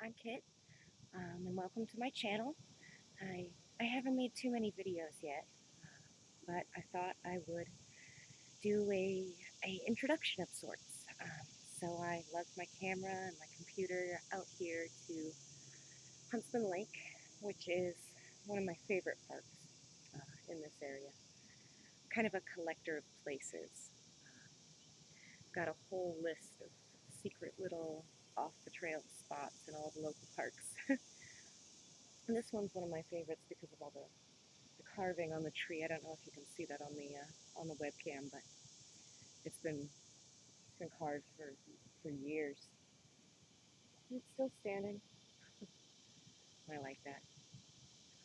I'm Kit, and welcome to my channel. I haven't made too many videos yet, but I thought I would do a introduction of sorts. So I left my camera and my computer out here to Huntsman Lake, which is one of my favorite parks in this area. Kind of a collector of places. Got a whole list of secret little off-the-trail spots in all the local parks. And this one's one of my favorites because of all the carving on the tree. I don't know if you can see that on the webcam, but it's been carved for years. And it's still standing. I like that.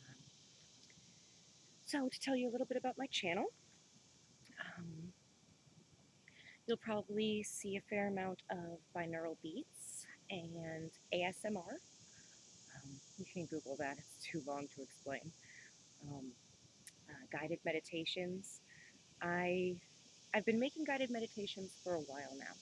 Um, so to tell you a little bit about my channel, um, you'll probably see a fair amount of binaural beats and ASMR. You can Google that; it's too long to explain. Um, Guided meditations. I I've been making guided meditations for a while now.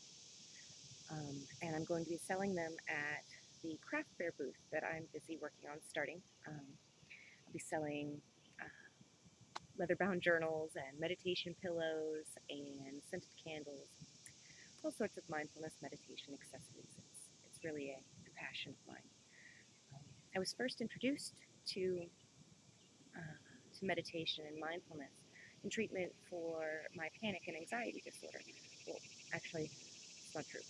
And I'm going to be selling them at the craft fair booth that I'm busy working on starting. I'll be selling leather-bound journals and meditation pillows and scented candles, all sorts of mindfulness meditation accessories. It's really a passion of mine. I was first introduced to meditation and mindfulness in treatment for my panic and anxiety disorder. Well, actually, it's not true.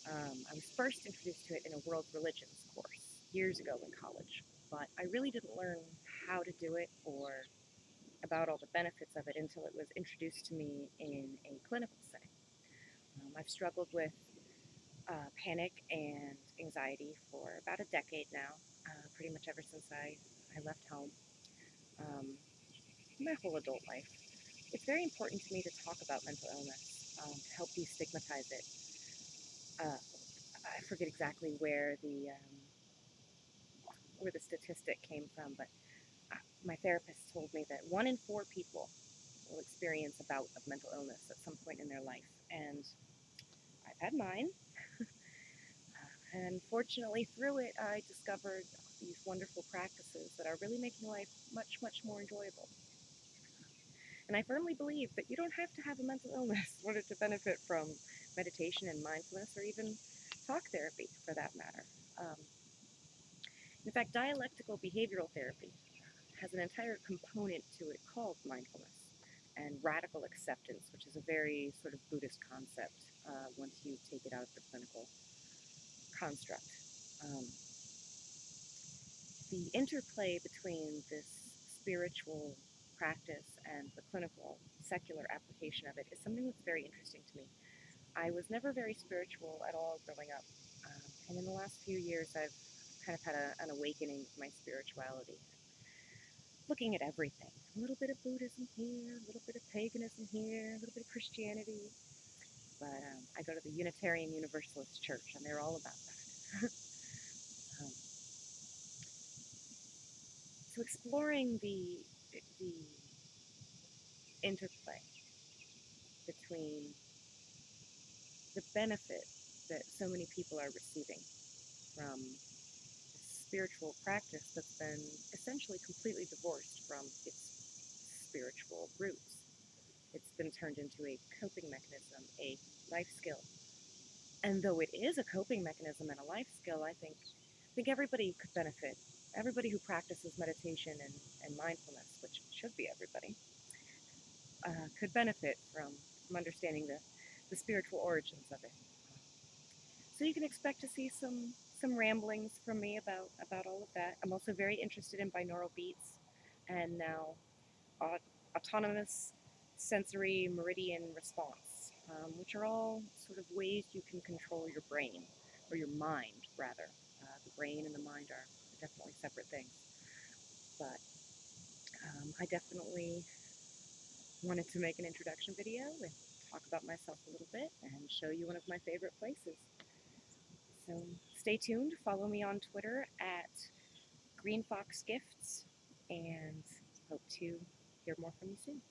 I was first introduced to it in a world religions course years ago in college, but I really didn't learn how to do it or about all the benefits of it until it was introduced to me in a clinical setting. I've struggled with panic and anxiety for about a decade now, pretty much ever since I left home, my whole adult life. It's very important to me to talk about mental illness, to help destigmatize it. I forget exactly where the statistic came from, but my therapist told me that 1 in 4 people will experience a bout of mental illness at some point in their life, and I've had mine. And fortunately, through it, I discovered these wonderful practices that are really making life much, much more enjoyable. And I firmly believe that you don't have to have a mental illness in order to benefit from meditation and mindfulness, or even talk therapy for that matter. Um, in fact, dialectical behavioral therapy has an entire component to it called mindfulness and radical acceptance, which is a very sort of Buddhist concept once you take it out of the clinical construct. Um, the interplay between this spiritual practice and the clinical secular application of it is something that's very interesting to me. I was never very spiritual at all growing up, and in the last few years I've kind of had an awakening of my spirituality, looking at everything. A little bit of Buddhism here, a little bit of paganism here, a little bit of Christianity, but I go to the Unitarian Universalist Church, and they're all about that. um, so exploring the interplay between the benefit that so many people are receiving from this spiritual practice that's been essentially completely divorced from its spiritual roots. It's been turned into a coping mechanism, a life skill. And though it is a coping mechanism and a life skill, I think everybody could benefit. Everybody who practices meditation and mindfulness, which should be everybody, could benefit from understanding the spiritual origins of it. So you can expect to see some ramblings from me about all of that. I'm also very interested in binaural beats and now autonomous sensory meridian response, which are all sort of ways you can control your brain, or your mind rather. The brain and the mind are definitely separate things, but I definitely wanted to make an introduction video and talk about myself a little bit and show you one of my favorite places. So stay tuned, follow me on Twitter at Green Fox Gifts, and hope to hear more from you soon.